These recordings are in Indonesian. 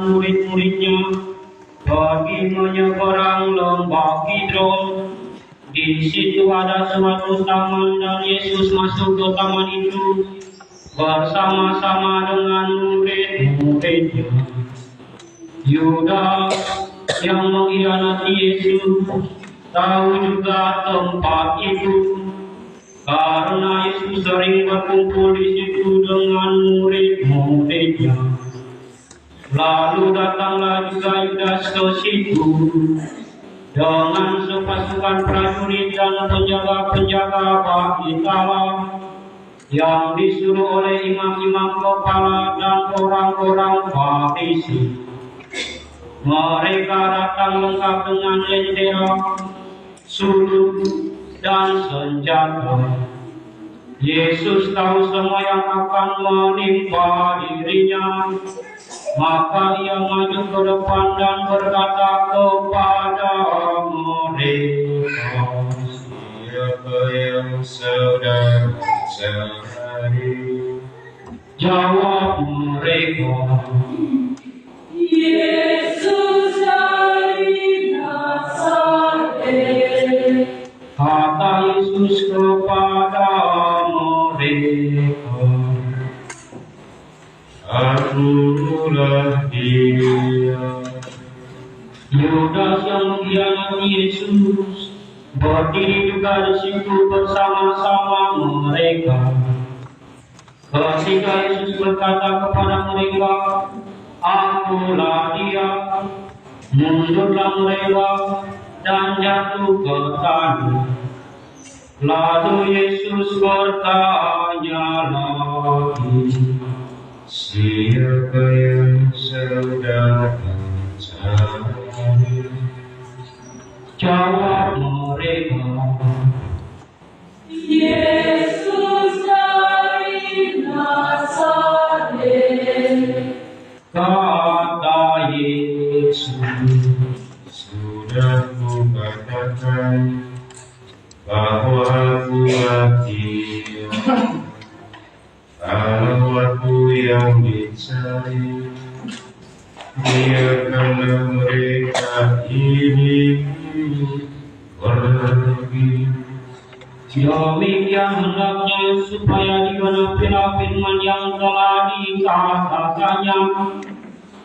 murid-muridnya pergi menyeberang lembah Kidron. Di situ ada suatu taman dan Yesus masuk ke taman itu bersama-sama dengan murid-muridnya. Yudas yang mengkhianati Yesus tahu juga tempat itu, karena Yesus sering berkumpul di situ dengan murid-muridnya. Lalu datanglah juga Yudas ke situ dengan sepasukan prajurit dan penjaga-penjaga bait Allah yang disuruh oleh imam-imam kepala dan orang-orang Farisi. Mereka datang lengkap dengan lentera, suluk, dan senjata. Yesus tahu semua yang akan menimpa dirinya, maka ia maju ke depan dan berkata kepada mereka, "Siapa yang sedang mencari?" Jawab mereka, "Yesus dari Nazaret." Kata Yesus kepada mereka, "Akulah dia." Yudas yang mengkhianati Yesus berdiri juga di situ bersama-sama mereka. Ketika Yesus berkata kepada mereka, "Akulah dia," mundurlah mereka dan jatuh ke tanah. Lalu Yesus bertanya lagi, "Siapa yang sedang mencari?" Jawab mereka, "Yesus dari Nazaret." Kata Yesus, "Sudah kukatakan bahwa Akulah dia. Kalau Aku yang dicari, biarkanlah mereka ini pergi." Demikian hendaknya supaya digenapilah firman yang telah dikatakannya,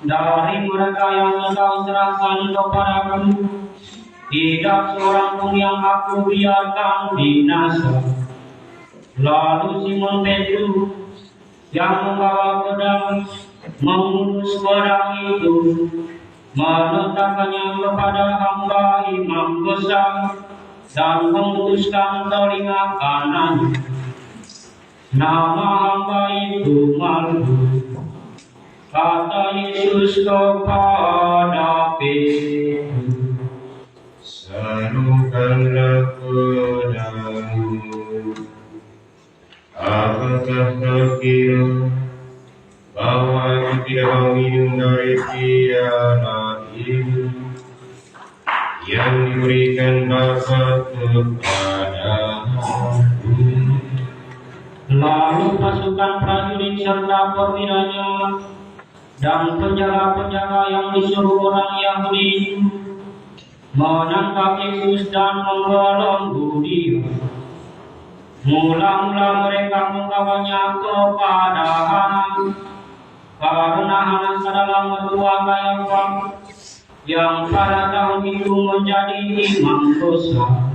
"Dari mereka yang Engkau serahkan kepadaku, tidak seorang pun yang Aku biarkan binasa." Lalu Simon Petrus yang membawa pedang mengurus pedang itu, meletakkannya kepada hamba imam besar dan memutuskan telinga kanannya. Nama hamba itu Malkus. Kata Yesus kepada Petrus, "Salurkanlah pedangmu. Apakah kau kira bahwa Aku tidak mau minum dari piala ini yang diberikan Bapa kepadaku?" Lalu pasukan prajurit serta perwiranya dan penjaga-penjaga yang disuruh orang Yahudi itu menangkap Yesus dan membelenggu Dia. Mula-mula mereka membawanya kepada Hanas, karena Hanas adalah mertua Kayafas yang pada tahun itu menjadi imam besar.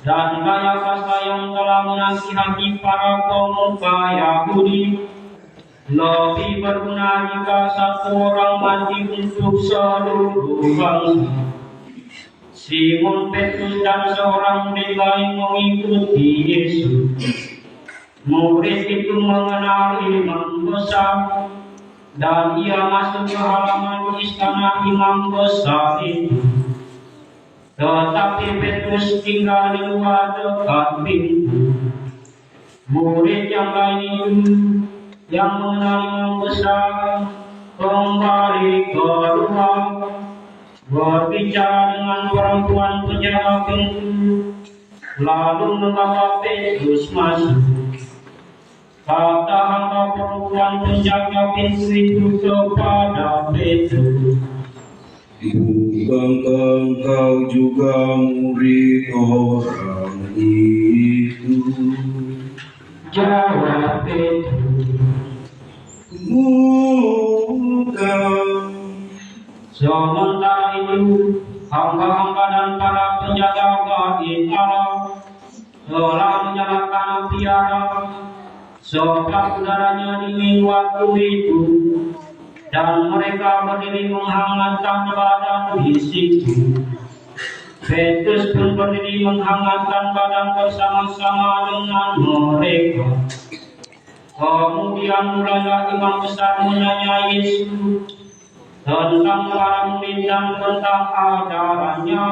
Dan Kayafas yang telah menasihati para pemuka Yahudi, lebih berguna jika satu orang mati untuk seluruh bangsa. Simon Petrus dan seorang murid lain mengikuti Yesus. Murid itu mengenal imam besar, dan ia masuk ke halaman istana imam besar itu. Tetapi Petrus tinggal di luar dekat pintu. Murid yang lain itu yang mengenal imam besar kembali keluar, berbicara dengan perempuan penjaga pintu, lalu membawa Petrus masuk. Kata hamba perempuan penjaga pintu itu kepada Petrus, bukankah engkau juga murid orang itu? jawab Petrus, Bukan. sementara itu hamba-hamba dan para penjaga bait Allah telah menyalakan api arang sebab udaranya dingin waktu itu, dan mereka berdiri menghangatkan badan di situ. Petrus pun berdiri menghangatkan badan bersama-sama dengan mereka. Kemudian mulailah imam besar menanya Yesus tentang para murid dan tentang ajarannya.